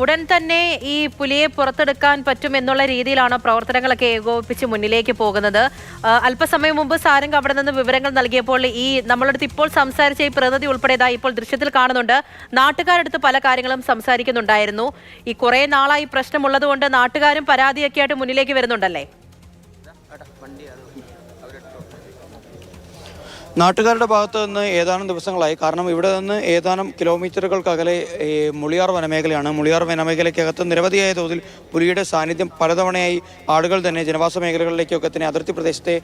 ഉടൻ തന്നെ ഈ പുലിയെ പുറത്തെടുക്കാൻ പറ്റുമെന്നുള്ള രീതിയിലാണ് പ്രവർത്തനങ്ങളൊക്കെ ഏകോപിപ്പിച്ച് മുന്നിലേക്ക് പോകുന്നത്. അല്പസമയം മുമ്പ് സാരംഗ് അവിടെ നിന്ന് വിവരങ്ങൾ നൽകിയപ്പോൾ ഈ നമ്മളടുത്ത് ഇപ്പോൾ സംസാരിച്ച ഈ പ്രതിനിധി ഉൾപ്പെടെതായി ഇപ്പോൾ ദൃശ്യത്തിൽ കാണുന്നുണ്ട്. നാട്ടുകാരടുത്ത് പല കാര്യങ്ങളും സംസാരിക്കുന്നുണ്ടായിരുന്നു. ഈ കുറെ നാളായി പ്രശ്നമുള്ളത് കൊണ്ട് നാട്ടുകാരും പരാതിയൊക്കെ ആയിട്ട് മുന്നിലേക്ക് വരുന്നുണ്ടല്ലേ? നാട്ടുകാരുടെ ഭാഗത്ത് നിന്ന് ഏതാനും ദിവസങ്ങളായി. കാരണം ഇവിടെ നിന്ന് ഏതാനും കിലോമീറ്ററുകൾക്കകലെ മുളിയാർ വനമേഖലയാണ്. മുളിയാർ വനമേഖലയ്ക്കകത്ത് നിരവധിയായ തോതിൽ പുലിയുടെ സാന്നിധ്യം പലതവണയായി ആളുകൾ തന്നെ ജനവാസ മേഖലകളിലേക്കൊക്കെ തന്നെ അതിർത്തി പ്രദേശത്തെ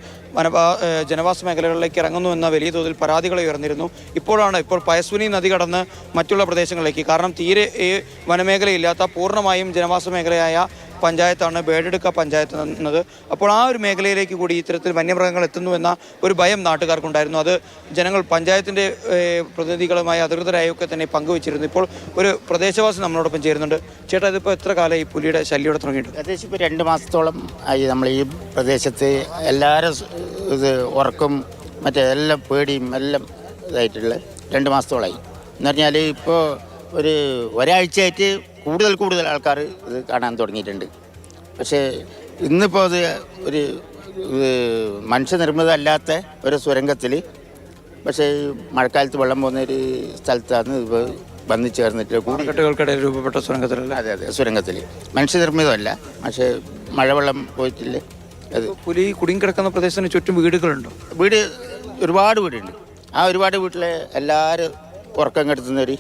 ജനവാസ മേഖലകളിലേക്ക് ഇറങ്ങുന്നു എന്ന വലിയ തോതിൽ പരാതികൾ ഉയർന്നിരുന്നു. ഇപ്പോൾ പയസ്വിനി നദി കടന്ന് മറ്റുള്ള പ്രദേശങ്ങളിലേക്ക്, കാരണം തീരെ വനമേഖലയില്ലാത്ത പൂർണ്ണമായും ജനവാസ മേഖലയായ പഞ്ചായത്താണ് ബേഡെടുക്ക പഞ്ചായത്ത് എന്നത്. അപ്പോൾ ആ ഒരു മേഖലയിലേക്ക് കൂടി ഇത്തരത്തിൽ വന്യമൃഗങ്ങൾ എത്തുന്നു എന്ന ഒരു ഭയം നാട്ടുകാർക്കുണ്ടായിരുന്നു. അത് ജനങ്ങൾ പഞ്ചായത്തിൻ്റെ പ്രതിനിധികളുമായി അധികൃതരായൊക്കെ തന്നെ പങ്കുവച്ചിരുന്നു. ഇപ്പോൾ ഒരു പ്രദേശവാസി നമ്മളോടൊപ്പം ചേരുന്നുണ്ട്. ചേട്ടാ, ഇതിപ്പോൾ എത്ര കാലം ഈ പുലിയുടെ ശല്യം ഇവിടെ തുടങ്ങിയിട്ട്? ഏകദേശം ഇപ്പോൾ 2 മാസത്തോളം ആയി. നമ്മൾ ഈ പ്രദേശത്ത് എല്ലാവരും ഇത് ഉറക്കും മറ്റേ എല്ലാം പേടിയും എല്ലാം ഇതായിട്ടുള്ള 2 മാസത്തോളമായി എന്ന് പറഞ്ഞാൽ ഇപ്പോൾ ഒരാഴ്ചയായിട്ട് കൂടുതൽ ആൾക്കാർ ഇത് കാണാൻ തുടങ്ങിയിട്ടുണ്ട്. പക്ഷേ ഇന്നിപ്പോൾ അത് ഒരു മനുഷ്യനിർമ്മിതമല്ലാത്ത ഒരു സുരംഗത്തിൽ, പക്ഷേ മഴക്കാലത്ത് വെള്ളം പോകുന്ന ഒരു സ്ഥലത്താണ് ഇപ്പോൾ വന്നു ചേർന്നിട്ട് കൂട്ടുകെട്ടുകൾക്കിടയിൽ രൂപപ്പെട്ട സുരംഗത്തിലല്ല? അതെ, സുരംഗത്തിൽ മനുഷ്യനിർമ്മിതമല്ല, പക്ഷേ മഴവെള്ളം പോയിട്ടില്ലേ. അത് പുലി കുടുങ്ങിക്കിടക്കുന്ന പ്രദേശത്തിന് ചുറ്റും വീടുകളുണ്ടോ? ഒരുപാട് വീടുണ്ട്. ആ ഒരുപാട് വീട്ടിലെ എല്ലാവരും ഉറക്കം കെടുത്തുന്നൊരു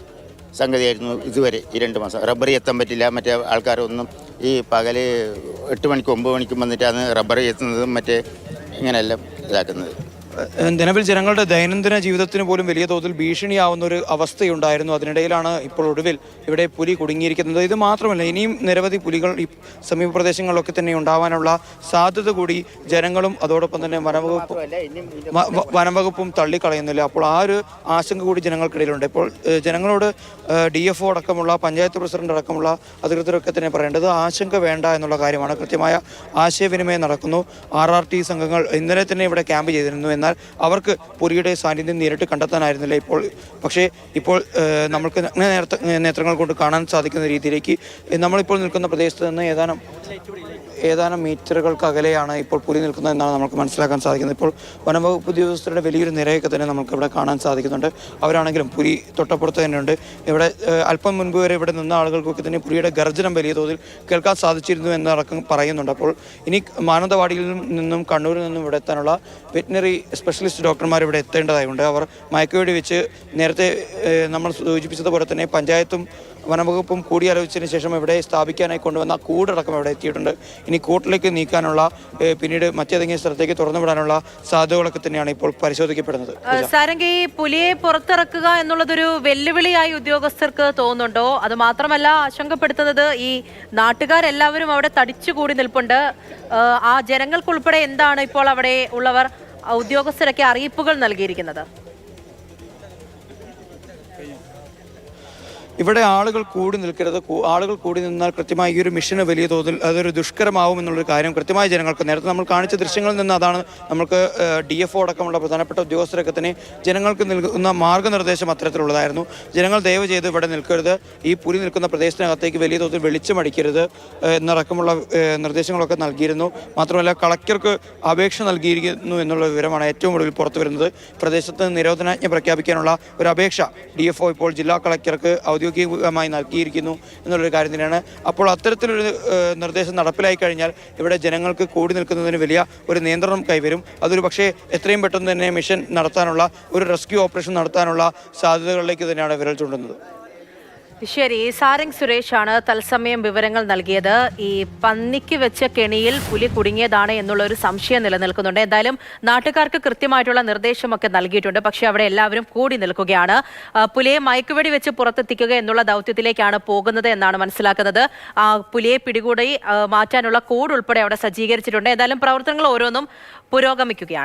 സംഗതിയായിരുന്നു ഇതുവരെ ഈ 2 മാസം. റബ്ബർ എത്താൻ പറ്റില്ല. മറ്റേ ആൾക്കാരൊന്നും ഈ പകല് 8 മണിക്കും 9 മണിക്കും വന്നിട്ടാണ് റബ്ബർ എത്തുന്നതും മറ്റേ ഇങ്ങനെയെല്ലാം ഇതാക്കുന്നത്. നിലവിൽ ജനങ്ങളുടെ ദൈനംദിന ജീവിതത്തിന് പോലും വലിയ തോതിൽ ഭീഷണിയാവുന്ന ഒരു അവസ്ഥയുണ്ടായിരുന്നു. അതിനിടയിലാണ് ഇപ്പോൾ ഒടുവിൽ ഇവിടെ പുലി കുടുങ്ങിയിരിക്കുന്നത്. ഇത് മാത്രമല്ല, ഇനിയും നിരവധി പുലികൾ ഈ സമീപ പ്രദേശങ്ങളിലൊക്കെ തന്നെ ഉണ്ടാവാനുള്ള സാധ്യത കൂടി ജനങ്ങളും അതോടൊപ്പം തന്നെ വനംവകുപ്പും തള്ളിക്കളയുന്നില്ല. അപ്പോൾ ആ ഒരു ആശങ്ക കൂടി ജനങ്ങൾക്കിടയിലുണ്ട്. ഇപ്പോൾ ജനങ്ങളോട് DFO അടക്കമുള്ള പഞ്ചായത്ത് പ്രസിഡന്റ് അടക്കമുള്ള അധികൃതരൊക്കെ തന്നെ പറയേണ്ടത് ആശങ്ക വേണ്ട എന്നുള്ള കാര്യമാണ്. കൃത്യമായ ആശയവിനിമയം നടക്കുന്നു. RRT സംഘങ്ങൾ ഇന്നലെ തന്നെ ഇവിടെ ക്യാമ്പ് ചെയ്തിരുന്നു. എന്നാൽ അവർക്ക് പുലിയുടെ സാന്നിധ്യം നേരിട്ട് കണ്ടെത്താനായിരുന്നില്ല. പക്ഷേ ഇപ്പോൾ നമ്മൾക്ക് നേത്രങ്ങൾ കൊണ്ട് കാണാൻ സാധിക്കുന്ന രീതിയിലേക്ക് നമ്മളിപ്പോൾ നിൽക്കുന്ന പ്രദേശത്ത് നിന്ന് ഏതാനും മീറ്ററുകൾക്ക് അകലെയാണ് ഇപ്പോൾ പുലി നിൽക്കുന്നതെന്നാണ് നമുക്ക് മനസ്സിലാക്കാൻ സാധിക്കുന്നത്. ഇപ്പോൾ വനംവകുപ്പ് ഉദ്യോഗസ്ഥരുടെ വലിയൊരു നിരയൊക്കെ തന്നെ നമുക്ക് ഇവിടെ കാണാൻ സാധിക്കുന്നുണ്ട്. അവരാണെങ്കിലും പുലി തൊട്ടപ്പുറത്ത് തന്നെയുണ്ട്. ഇവിടെ അല്പം മുൻപ് വരെ ഇവിടെ നിന്ന ആളുകൾക്കൊക്കെ തന്നെ പുലിയുടെ ഗർജനം വലിയ തോതിൽ കേൾക്കാൻ സാധിച്ചിരുന്നു എന്നടക്കം പറയുന്നുണ്ട്. അപ്പോൾ ഇനി മാനന്തവാടിയിൽ നിന്നും കണ്ണൂരിൽ നിന്നും ഇവിടെ എത്താനുള്ള വെറ്റിനറി സ്പെഷ്യലിസ്റ്റ് ഡോക്ടർമാർ ഇവിടെ എത്തേണ്ടതായുണ്ട്. അവർ മയക്കുവെടി വെച്ച് നേരത്തെ നമ്മൾ സൂചിപ്പിച്ചതുപോലെ തന്നെ പഞ്ചായത്തും വനംവകുപ്പും കൂടിയാലോചിച്ചതിന് ശേഷം ഇവിടെ സ്ഥാപിക്കാനായി കൊണ്ടുവന്ന കൂടടക്കം ഇവിടെ എത്തിയിട്ടുണ്ട്. ഇനി കൂട്ടിലേക്ക് നീക്കാനുള്ള പിന്നീട് മറ്റേതെങ്കിലും സ്ഥലത്തേക്ക് തുറന്നുവിടാനുള്ള സാധ്യതകളൊക്കെ തന്നെയാണ് ഇപ്പോൾ പരിശോധിക്കപ്പെടുന്നത്. സാരംഗി, പുലിയെ പുറത്തിറക്കുക എന്നുള്ളതൊരു വെല്ലുവിളിയായി ഉദ്യോഗസ്ഥർക്ക് തോന്നുന്നുണ്ടോ? അത് മാത്രമല്ല, ആശങ്കപ്പെടുത്തുന്നത് ഈ നാട്ടുകാരെല്ലാവരും അവിടെ തടിച്ചുകൂടി നിൽപ്പുണ്ട്. ആ ജനങ്ങൾക്കുൾപ്പെടെ എന്താണ് ഇപ്പോൾ അവിടെ ഉള്ളവർ ഉദ്യോഗസ്ഥരൊക്കെ അറിയിപ്പുകൾ നൽകിയിരിക്കുന്നത്? ഇവിടെ ആളുകൾ കൂടി നിൽക്കരുത്. ആളുകൾ കൂടി നിന്നാൽ കൃത്യമായി ഈ ഒരു മിഷന് വലിയ തോതിൽ അതൊരു ദുഷ്കരമാവും എന്നുള്ളൊരു കാര്യം കൃത്യമായി ജനങ്ങൾക്ക് നേരത്തെ നമ്മൾ കാണിച്ച ദൃശ്യങ്ങളിൽ നിന്ന് അതാണ് നമുക്ക് DFO അടക്കമുള്ള പ്രധാനപ്പെട്ട ഉദ്യോഗസ്ഥരൊക്കെ തന്നെ ജനങ്ങൾക്ക് നൽകുന്ന മാർഗ്ഗനിർദ്ദേശം അത്തരത്തിലുള്ളതായിരുന്നു. ജനങ്ങൾ ദയവ് ചെയ്ത് ഇവിടെ നിൽക്കരുത്, ഈ പുലി നിൽക്കുന്ന പ്രദേശത്തിനകത്തേക്ക് വലിയ തോതിൽ വെളിച്ചമടിക്കരുത് എന്നടക്കമുള്ള നിർദ്ദേശങ്ങളൊക്കെ നൽകിയിരുന്നു. മാത്രമല്ല, കളക്ടർക്ക് അപേക്ഷ നൽകിയിരിക്കുന്നു എന്നുള്ള വിവരമാണ് ഏറ്റവും ഒടുവിൽ പുറത്തു വരുന്നത്. പ്രദേശത്ത് നിരോധനാജ്ഞ പ്രഖ്യാപിക്കാനുള്ള ഒരു അപേക്ഷ DFO ഇപ്പോൾ ജില്ലാ കളക്ടർക്ക് ഔദ്യോഗികമായി നൽകിയിരിക്കുന്നു എന്നുള്ളൊരു കാര്യം തന്നെയാണ്. അപ്പോൾ അത്തരത്തിലൊരു നിർദ്ദേശം നടപ്പിലായി കഴിഞ്ഞാൽ ഇവിടെ ജനങ്ങൾക്ക് കൂടി നിൽക്കുന്നതിന് വലിയ ഒരു നിയന്ത്രണം കൈവരും. അതൊരു പക്ഷേ എത്രയും പെട്ടെന്ന് തന്നെ മിഷൻ നടത്താനുള്ള ഒരു റെസ്ക്യൂ ഓപ്പറേഷൻ നടത്താനുള്ള സാധ്യതകളിലേക്ക് തന്നെയാണ് വിരൽ ചൂണ്ടുന്നത്. ശരി, സാരംഗ് സുരേഷാണ് തത്സമയം വിവരങ്ങൾ നൽകിയത്. ഈ പന്നിക്ക് വെച്ച കെണിയിൽ പുലി കുടുങ്ങിയതാണ് എന്നുള്ള ഒരു സംശയം നിലനിൽക്കുന്നുണ്ട്. എന്തായാലും നാട്ടുകാർക്ക് കൃത്യമായിട്ടുള്ള നിർദ്ദേശമൊക്കെ നൽകിയിട്ടുണ്ട്. പക്ഷേ അവിടെ എല്ലാവരും കൂടി നിൽക്കുകയാണ്. പുലിയെ മയക്കുവെടി വെച്ച് പുറത്തെത്തിക്കുക എന്നുള്ള ദൗത്യത്തിലേക്കാണ് പോകുന്നത് എന്നാണ് മനസ്സിലാക്കുന്നത്. പുലിയെ പിടികൂടി മാറ്റാനുള്ള കൂട് ഉൾപ്പെടെ അവിടെ സജ്ജീകരിച്ചിട്ടുണ്ട്. എന്തായാലും പ്രവർത്തനങ്ങൾ ഓരോന്നും പുരോഗമിക്കുകയാണ്.